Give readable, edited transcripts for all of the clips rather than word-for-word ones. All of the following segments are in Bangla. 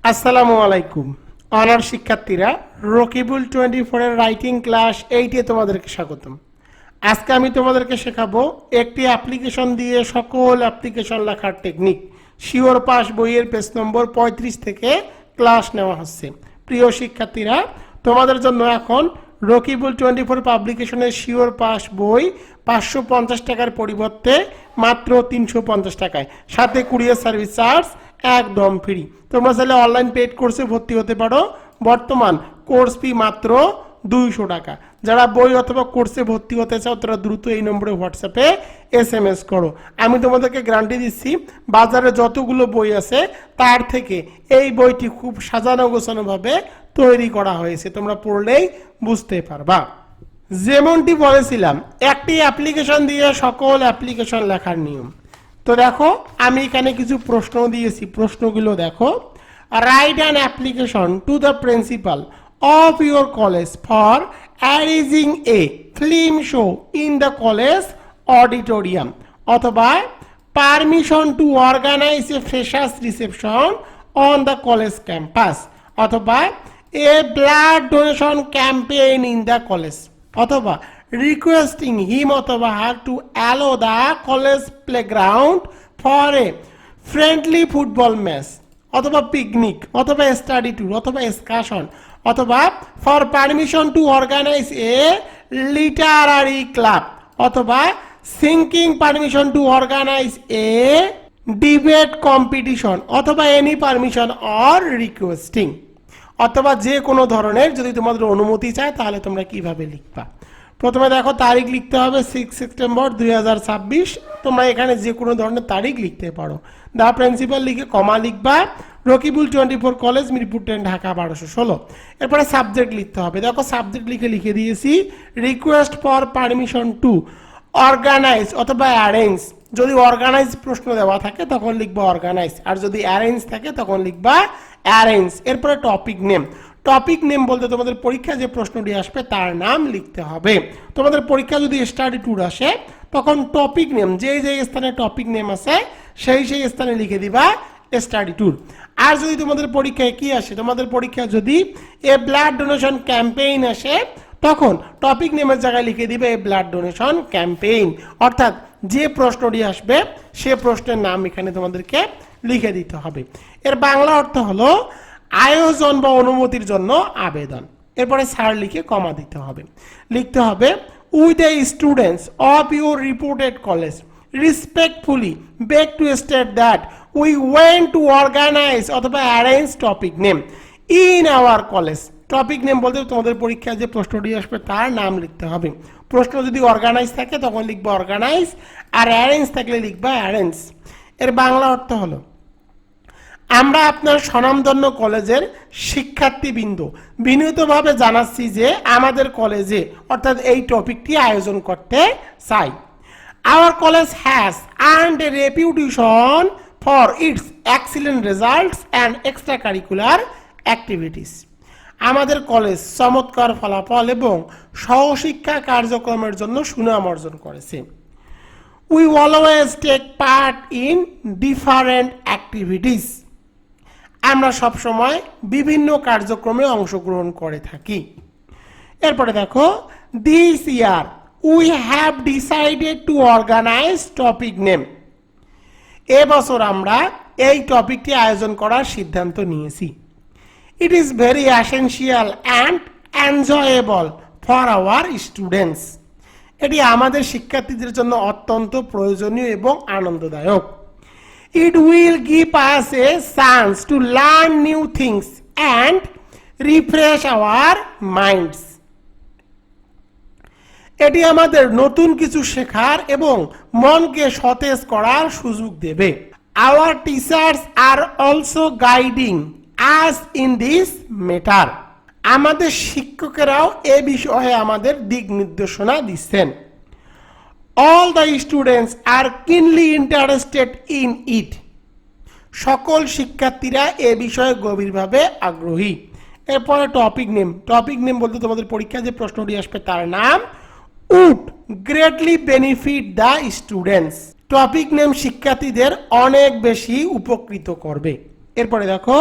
আসসালামু আলাইকুম অনার শিক্ষার্থীরা রকিবুল 24 এর রাইটিং ক্লাস 8 এ তোমাদেরকে স্বাগতম। আজকে আমি তোমাদেরকে শেখাবো একটি অ্যাপ্লিকেশন দিয়ে সকল অ্যাপ্লিকেশন লেখার টেকনিক। শিওর পাস বইয়ের পেজ নম্বর 35 থেকে ক্লাস নেওয়া হচ্ছে। প্রিয় শিক্ষার্থীরা, তোমাদের জন্য এখন রকিবুল 24 পাবলিকেশনের শিওর পাস বই 550 টাকার পরিবর্তে মাত্র 350 টাকায়, সাথে কুরিয়ার সার্ভিস চার্জ একদম ফ্রি। তোমরা চাইলে অনলাইন পেড কোর্সে ভর্তি হতে পারো। বর্তমান কোর্স ফি মাত্র 200 টাকা। যারা বই অথবা কোর্সে ভর্তি হতে চাও তারা দ্রুত এই নম্বরে হোয়াটসঅ্যাপে SMS করো। আমি তোমাদেরকে গ্যারান্টি দিচ্ছি, বাজারে যতগুলো বই আছে তার থেকে এই বইটি খুব সাজানো গোছানোভাবে তৈরি করা হয়েছে, তোমরা পড়লেই বুঝতে পারবা। যেমনটি বলেছিলাম, একটি অ্যাপ্লিকেশন দিয়ে সকল অ্যাপ্লিকেশন লেখার নিয়ম। তো দেখো, আমি এখানে কিছু প্রশ্ন দিয়েছি, প্রশ্নগুলো দেখো। Write an application to the principal of your college for arranging a film show in the college auditorium, অথবা permission to organize a freshers reception on the college campus, অথবা a blood donation campaign in the college, অথবা requesting him অথবা her to allow the college playground for a friendly football match, অথবা পিকনিক, অথবা স্টাডি ট্যুর, অথবা এক্সকারশন, অথবা for permission to organize a literary club, অথবা seeking permission to organize a debate competition, অথবা এনি পারমিশন অর রিকোয়েস্টিং, অথবা যে কোনো ধরনের যদি তোমাদের অনুমতি চায় তাহলে তোমরা কিভাবে লিখবা। প্রথমে দেখো, তারিখ লিখতে হবে 6 সেপ্টেম্বর 2026। তোমরা এখানে যে কোনো ধরনের তারিখ লিখতে পারো। দা প্রিন্সিপাল লিখে কমা লিখবা, রকিবুল 24 কলেজ, মিরপুর 10, ঢাকা 1216। এরপরে সাবজেক্ট লিখতে হবে। দেখো, সাবজেক্ট লিখে দিয়েছি request for permission to organise অথবা অ্যারেঞ্জ। যদি অর্গানাইজ প্রশ্ন দেওয়া থাকে তখন লিখবা অর্গানাইজ, আর যদি অ্যারেঞ্জ থাকে তখন লিখবা অ্যারেঞ্জ। এরপরে টপিক নেম। টপিক নেম বলতে তোমাদের পরীক্ষা যে প্রশ্নটি আসবে তার নাম লিখতে হবে। তোমাদের পরীক্ষা যদি স্টাডি ট্যুর আসে তখন টপিক নেম, যে স্থানে টপিক নেম আছে সেই স্থানে লিখে দিবা স্টাডি ট্যুর। আর যদি তোমাদের পরীক্ষায় কি আসে, তোমাদের পরীক্ষা যদি এ ব্লাড ডোনেশন ক্যাম্পেইন আসে তখন টপিক নেমের জায়গায় লিখে দিবে এ ব্লাড ডোনেশন ক্যাম্পেইন। অর্থাৎ যে প্রশ্নটি আসবে সে প্রশ্নের নাম এখানে তোমাদেরকে লিখে দিতে হবে। এর বাংলা অর্থ হলো আয়োজন বা অনুমতির জন্য আবেদন। এরপরে স্যার লিখে কমা দিতে হবে। লিখতে হবে with the students of your reported college respectfully beg to state that we went to organise অথবা arrange topic name in our college. Topic name বলতে তোমাদের পরীক্ষায় যে প্রশ্নটি আসবে তার নাম লিখতে হবে। প্রশ্ন যদি অর্গানাইজ থাকে তখন লিখবা অর্গানাইজ, আর অ্যারেঞ্জ থাকলে লিখবা অ্যারেঞ্জ। এর বাংলা অর্থ হলো, আমরা আপনার স্বনামধন্য কলেজের শিক্ষার্থীবৃন্দ বিনীতভাবে জানাচ্ছি যে আমাদের কলেজে অর্থাৎ এই টপিকটি আয়োজন করতে চাই। Our college has earned a reputation for its excellent results and extracurricular activities. আমাদের কলেজ চমৎকার ফলাফল এবং সহশিক্ষা কার্যক্রমের জন্য সুনাম অর্জন করেছে। We always take part in different activities. আমরা সবসময় বিভিন্ন কার্যক্রমে অংশগ্রহণ করে থাকি। এরপরে দেখো, this year we have decided to organise topic name. এবছর আমরা এই টপিকটি আয়োজন করার সিদ্ধান্ত নিয়েছি। It is very essential and enjoyable for hour students. এটি আমাদের শিক্ষার্থীদের জন্য অত্যন্ত প্রয়োজনীয় এবং আনন্দদায়ক। It will give us a chance to learn new things and refresh our minds. এটি আমাদের নতুন কিছু শেখার এবং মনকে সতেজ করার সুযোগ দেবে। Our teachers are also guiding us in this matter. আমাদের শিক্ষকেরাও এ বিষয়ে আমাদের দিক নির্দেশনা দিচ্ছেন। All the students are keenly interested in it. সকল শিক্ষার্থীরা এ বিষয়ে গভীরভাবে আগ্রহী। এরপরে টপিক নেম। টপিক নেম বলতে তোমাদের পরীক্ষায় যে প্রশ্নটি আসবে তার নাম would greatly benefit the students. Topic name শিক্ষার্থীদের অনেক বেশি উপকৃত করবে। এরপরে দেখো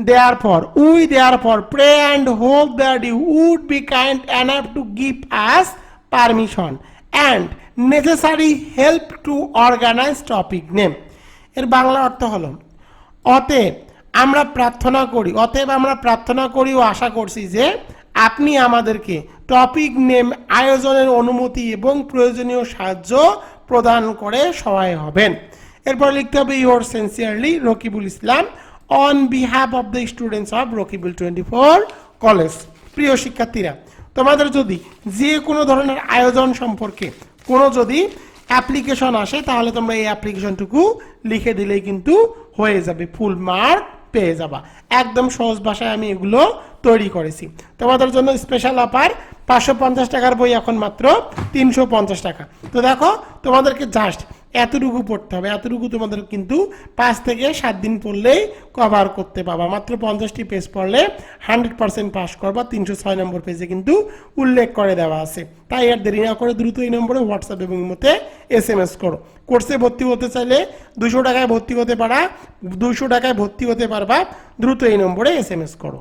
therefore we therefore pray and hope that you would be kind enough to give us permission and necessary help to organize topic name এর বাংলা অর্থ হলো অতএব আমরা প্রার্থনা করি ও আশা করছি যে আপনি আমাদেরকে টপিক নেম আয়োজনের অনুমতি এবং প্রয়োজনীয় সাহায্য প্রদান করে সহায় হবেন। এরপর লিখতে হবে your sincerely Rakibul Islam on behalf of the students of Rakibul 24 college. প্রিয় শিক্ষার্থীরা, তোমাদের যদি যে কোনো ধরনের আয়োজন সম্পর্কে কোনো যদি অ্যাপ্লিকেশন আসে তাহলে তোমরা এই অ্যাপ্লিকেশনটুকু লিখে দিলেই কিন্তু হয়ে যাবে, ফুল মার্ক পেয়ে যাবা। একদম সহজ ভাষায় আমি এগুলো তৈরি করেছি তোমাদের জন্য। স্পেশাল অফার 550 টাকার বই এখন মাত্র 350 টাকা। তো দেখো তোমাদেরকে জাস্ট এতটুকু পড়তে হবে, এতটুকু তোমাদের কিন্তু 5 থেকে 7 দিন পড়লেই কভার করতে পারবা। মাত্র 50টি পেজ পড়লে 100% পাস করবা। 306 নম্বর পেজে কিন্তু উল্লেখ করে দেওয়া আছে। তাই আর দেরি না করে দ্রুত এই নম্বরে হোয়াটসঅ্যাপ এবং ইমোতে SMS করো। কোর্সে ভর্তি হতে চাইলে 200 টাকায় ভর্তি হতে পারবা, দ্রুত এই নম্বরে SMS করো।